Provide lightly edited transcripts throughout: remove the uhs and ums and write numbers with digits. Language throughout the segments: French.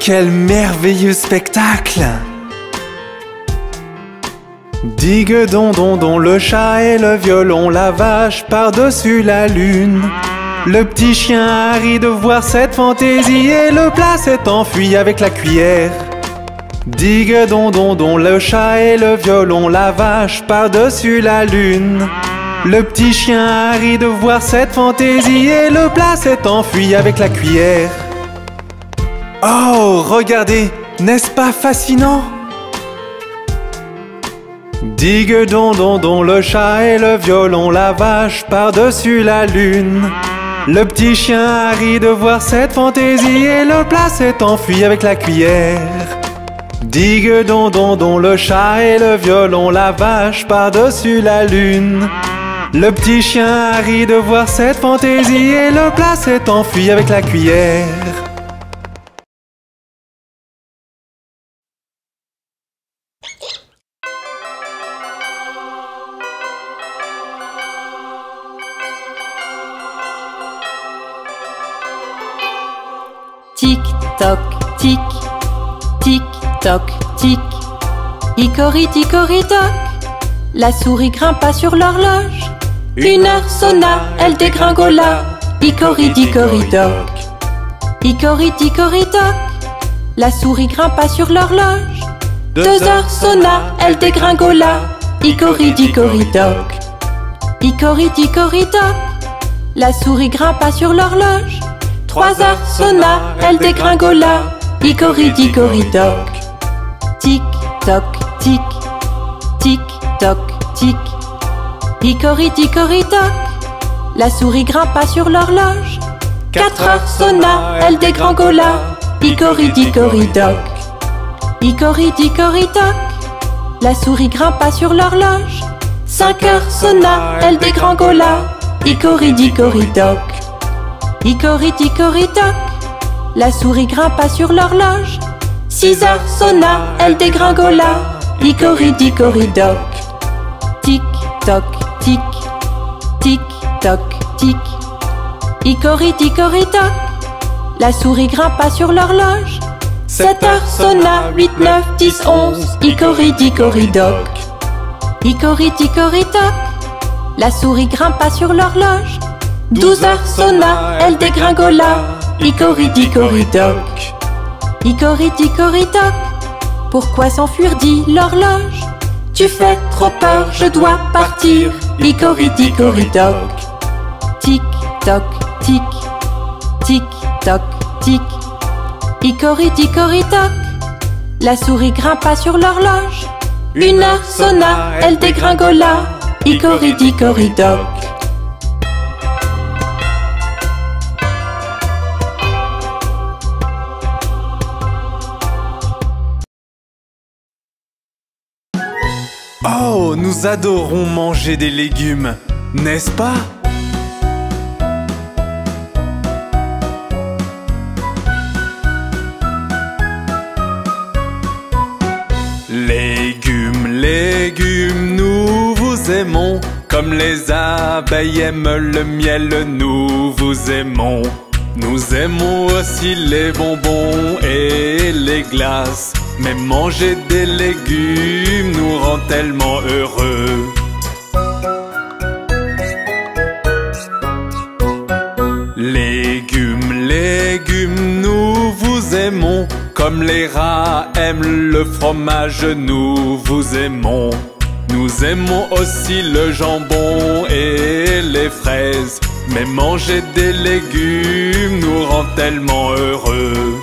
Quel merveilleux spectacle! Digue don don don, le chat et le violon, la vache par-dessus la lune. Le petit chien a ri de voir cette fantaisie et le plat s'est enfui avec la cuillère. Digue don don don, le chat et le violon, la vache par-dessus la lune. Le petit chien a ri de voir cette fantaisie et le plat s'est enfui avec la cuillère. Oh, regardez, n'est-ce pas fascinant? Digue don don don, le chat et le violon, la vache par-dessus la lune. Le petit chien a ri de voir cette fantaisie et le plat s'est enfui avec la cuillère. Digue don don don, le chat et le violon, la vache par-dessus la lune. Le petit chien a ri de voir cette fantaisie et le plat s'est enfui avec la cuillère. Tic toc tic, tic toc tic. Hickory dickory dock, la souris grimpa sur l'horloge. Une heure sonna, elle dégringola. Hickory dickory dock. Hickory dickory dock, la souris grimpa sur l'horloge. 2 heures sonna, elle dégringola. Hickory dickory dock. Hickory dickory dock, la souris grimpa sur l'horloge. 3 heures sonna, elle dégringola. Hickory dickory dock. Tic toc tic, tic toc tic. Hickory dickory dock, la souris grimpa sur l'horloge. 4 heures sonna, elle dégringola. Hickory dickory dock. Hickory dickory dock, la souris grimpa sur l'horloge. 5 heures sonna, elle dégringola. Hickory dickory dock. Hickory dickory dock, la souris grimpa sur l'horloge. 6 heures sonna, elle dégringola. Hickory dickory dock. Tic toc tic, tic toc tic. Hickory dickory dock, la souris grimpa sur l'horloge. 7 heures sonna, 8, 9, 10, 11. Hickory dickory dock. Hickory dickory dock, la souris grimpa sur l'horloge. 12 heures sonna, elle dégringola. Hickory dickory dock. Hickory dickory dock, pourquoi s'enfuir dit l'horloge? Tu fais trop peur, je dois partir. Hickory dickory dock. Tic toc tic, tic toc tic. Hickory dickory dock, la souris grimpa sur l'horloge. 1 heure sonna, elle dégringola. Hickory dickory dock. Oh, nous adorons manger des légumes, n'est-ce pas? Légumes, légumes, nous vous aimons. Comme les abeilles aiment le miel, nous vous aimons. Nous aimons aussi les bonbons et les glaces. Mais manger des légumes nous rend tellement heureux. Légumes, légumes, nous vous aimons. Comme les rats aiment le fromage, nous vous aimons. Nous aimons aussi le jambon et les fraises. Mais manger des légumes nous rend tellement heureux.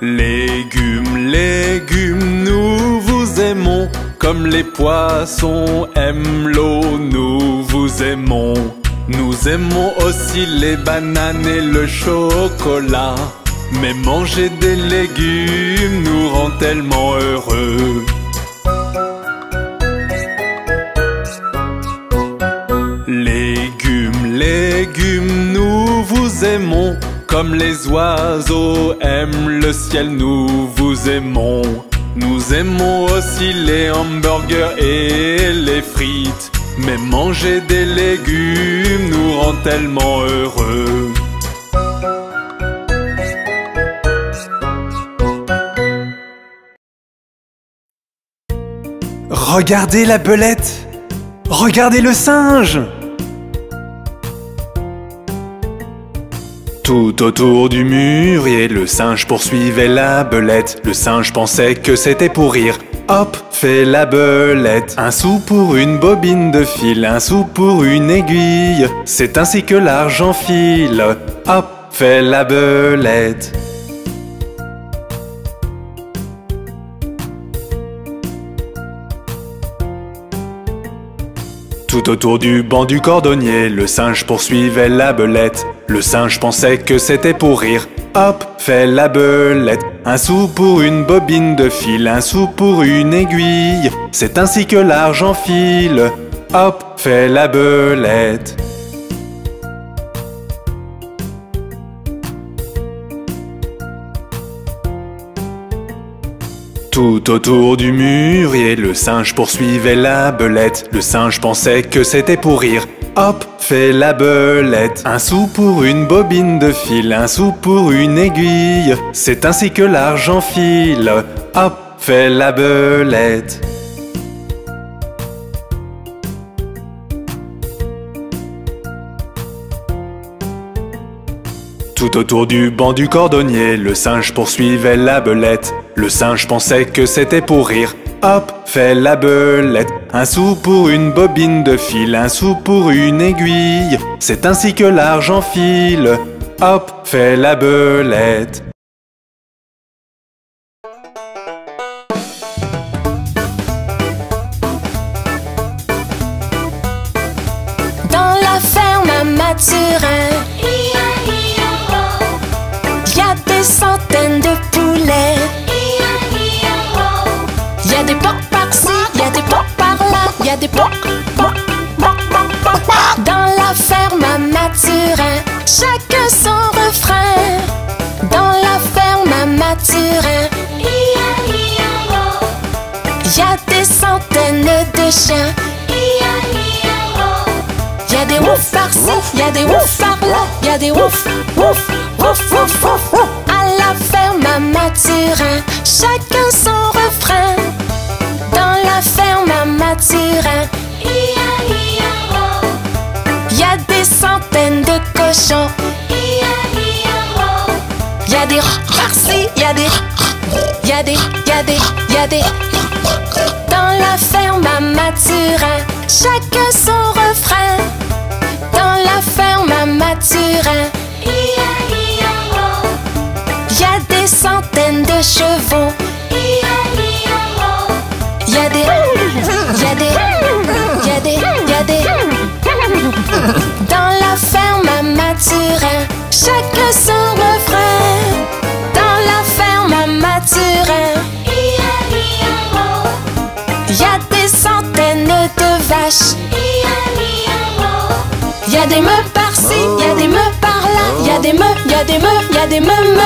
Légumes, légumes, nous vous aimons. Comme les poissons aiment l'eau, nous vous aimons. Nous aimons aussi les bananes et le chocolat. Mais manger des légumes nous rend tellement heureux. Légumes, légumes, nous vous aimons. Comme les oiseaux aiment le ciel, nous vous aimons. Nous aimons aussi les hamburgers et les frites. Mais manger des légumes nous rend tellement heureux. Regardez la belette! Regardez le singe! Tout autour du mûrier, le singe poursuivait la belette. Le singe pensait que c'était pour rire. Hop, fait la belette. Un sou pour une bobine de fil, un sou pour une aiguille. C'est ainsi que l'argent file. Hop, fait la belette. Tout autour du banc du cordonnier, le singe poursuivait la belette. Le singe pensait que c'était pour rire. Hop, fait la belette. Un sou pour une bobine de fil, un sou pour une aiguille. C'est ainsi que l'argent file. Hop, fait la belette. Tout autour du mûrier, le singe poursuivait la belette. Le singe pensait que c'était pour rire. Hop, fait la belette. Un sou pour une bobine de fil, un sou pour une aiguille. C'est ainsi que l'argent file. Hop, fait la belette. Tout autour du banc du cordonnier, le singe poursuivait la belette. Le singe pensait que c'était pour rire. Hop, fait la belette. Un sou pour une bobine de fil, un sou pour une aiguille. C'est ainsi que l'argent file. Hop, fait la belette. Dans la ferme à Mathurin, y a des centaines de poulets. Y a des porcs par-ci, y a des porcs par-là, y a des porcs. Dans la ferme à Mathurin, chacun son refrain. Dans la ferme à Mathurin, y a des centaines de chiens. Y a des ouf par-ci, y a des ouf par-là, y a des ouf, ouf, ouf, ouf, ouf. À la ferme à Mathurin, chacun son refrain. Dans la ferme à Mathurin, y a des centaines de cochons. Y a des par-ci, y a des, y a des, y a des, y a des. Dans la ferme à Mathurin, chacun son refrain. Dans la ferme à Mathurin, y a des centaines de chevaux. Y a des, y a des, y a des, y a des. Dans la ferme à Mathurin, chacun son refrain. Dans la ferme à Mathurin, y a des centaines de vaches. Y a des meules par-ci, y a des meules par-là, y a des meules, y a des meules, y a des meules.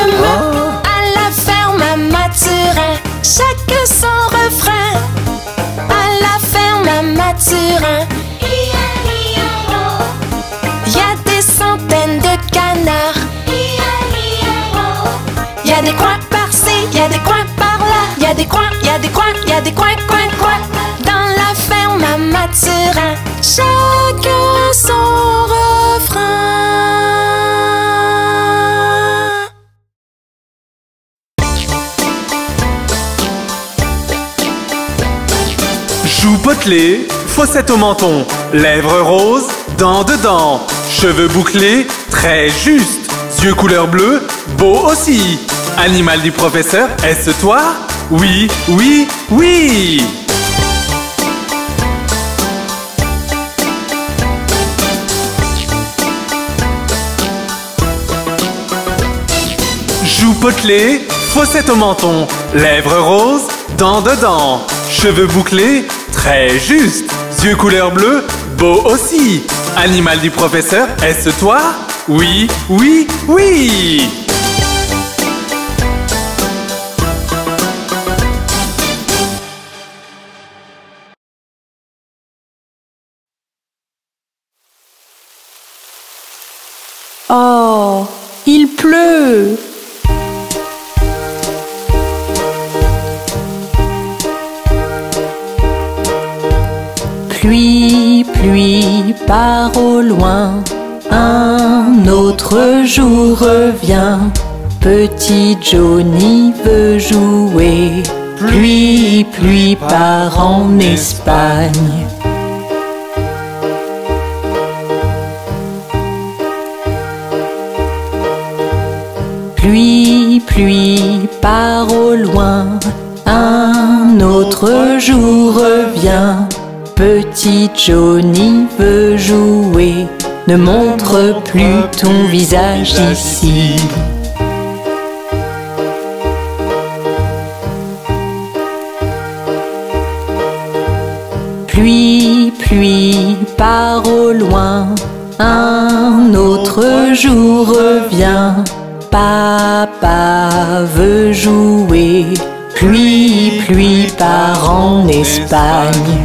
À la ferme à Mathurin, chacun son refrain. À la ferme à Mathurin, y a des centaines de canards. Y a des coins par-ci, y a des coins par-là, y a des coins, y a des coins, y a des coins, coins, coins. Dans la ferme à Mathurin, chacun son refrain. Joues potelées, fossettes au menton, lèvres roses, dents dedans, cheveux bouclés, très juste, yeux couleur bleue, beau aussi. Animal du professeur, est-ce toi? Oui, oui, oui! Joues potelées, fossettes au menton, lèvres roses, dents dedans, cheveux bouclés, très juste, yeux couleur bleue, beau aussi. Animal du professeur, est-ce toi? Oui, oui, oui! Oh, il pleut. Pluie, pluie, part au loin, un autre jour revient. Petit Johnny veut jouer. Pluie, pluie, part en Espagne. Pluie, pluie, part au loin, un autre jour revient. Petit Johnny veut jouer, ne montre plus ton visage ici. Pluie, pluie, part au loin, un autre jour revient. Papa veut jouer, pluie, pluie, part en Espagne.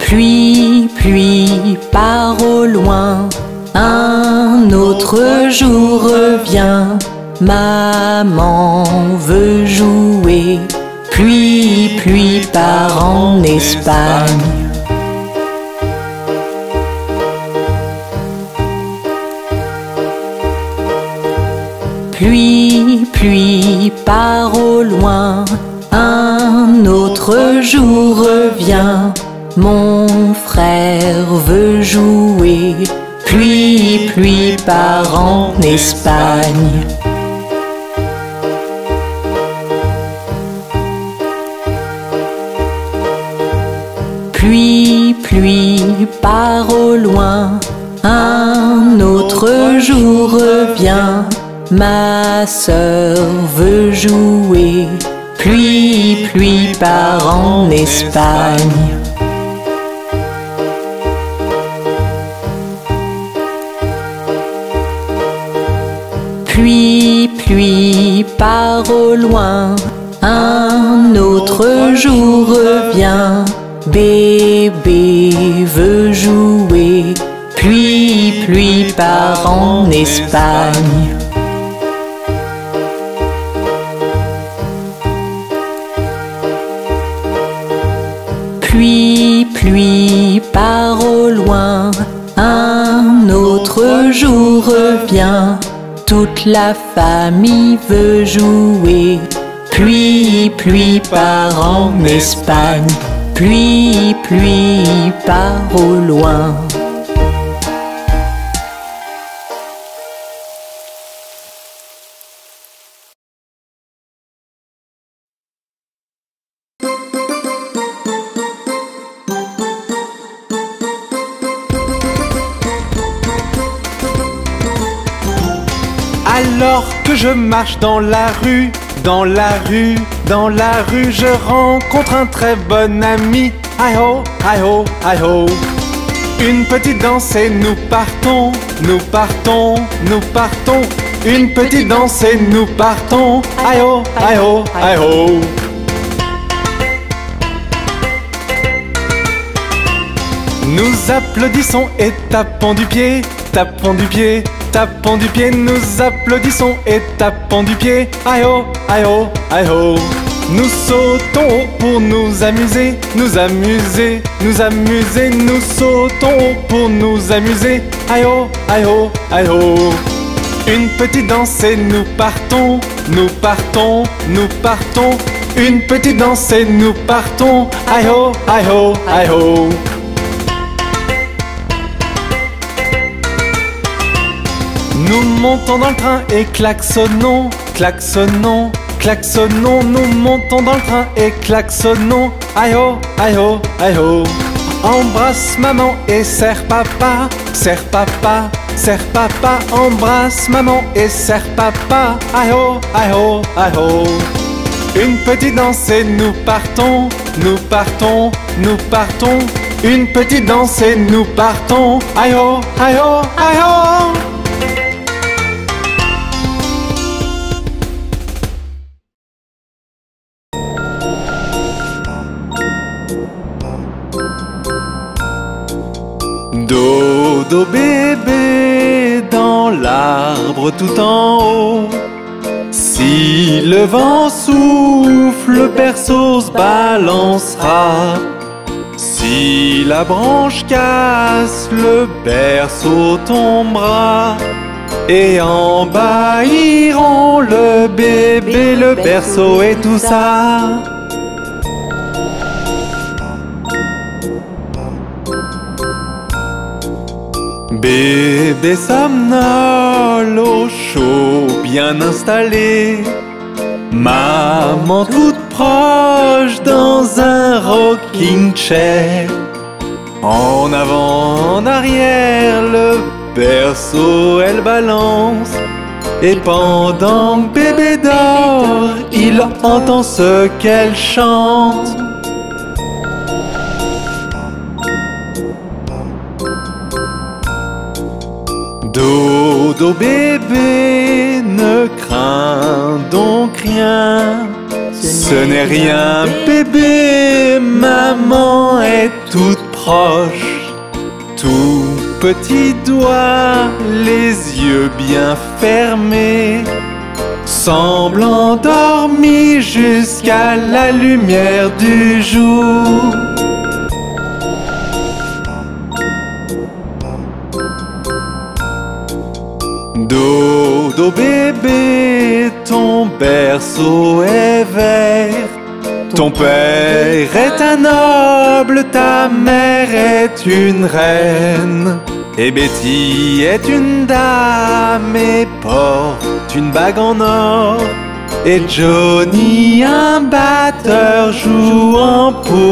Pluie, pluie, part au loin, un autre jour revient. Maman veut jouer, pluie, pluie, part en Espagne. Pluie, pluie, part au loin, un autre jour revient. Mon frère veut jouer, pluie, pluie, part en Espagne. Pluie, pluie, part au loin, un autre jour revient. Ma sœur veut jouer, pluie, pluie, part en Espagne. Pluie, pluie, part au loin, un autre jour revient. Bébé veut jouer, pluie, pluie, part en Espagne. Pluie, pluie, part au loin, un autre jour revient. Toute la famille veut jouer, pluie, pluie, part en Espagne. Pluie, pluie, part au loin. Alors que je marche dans la rue, dans la rue, dans la rue, je rencontre un très bon ami. Hi ho, hi ho, hi ho. Une petite danse et nous partons, nous partons, nous partons. Une petite danse et nous partons. Hi ho, hi ho, hi ho. Nous applaudissons et tapons du pied, tapons du pied, tapons du pied. Nous applaudissons et tapons du pied. Hi ho, hi ho, hi ho. Nous sautons haut pour nous amuser, nous amuser, nous amuser. Nous sautons haut pour nous amuser. Hi ho, hi ho, hi ho. Une petite danse et nous partons, nous partons, nous partons. Une petite danse et nous partons. Hi ho, hi ho, hi ho. Nous montons dans le train et klaxonnons, klaxonnons, klaxonnons. Nous montons dans le train et klaxonnons. Aïe ho, aïe ho, aïe ho. Embrasse maman et serre papa, serre papa, serre papa. Embrasse maman et serre papa. Aïe ho, aïe ho, aïe ho. Une petite danse et nous partons, nous partons, nous partons. Une petite danse et nous partons. Aïe ho, aïe ho, aïe ho. Dodo bébé dans l'arbre tout en haut. Si le vent souffle, le berceau se balancera. Si la branche casse, le berceau tombera. Et en bas iront le bébé, le berceau et tout ça. Bébé somnole au chaud bien installé. Maman toute proche dans un rocking chair. En avant, en arrière, le berceau elle balance. Et pendant que bébé dort, il entend ce qu'elle chante. Dodo bébé, ne crains donc rien. Ce n'est rien bébé, maman est toute proche. Tout petit doigt, les yeux bien fermés, semble endormi jusqu'à la lumière du jour. Dodo bébé, ton berceau est vert. Ton père est un noble, ta mère est une reine. Et Betty est une dame et porte une bague en or. Et Johnny, un batteur, jouant pour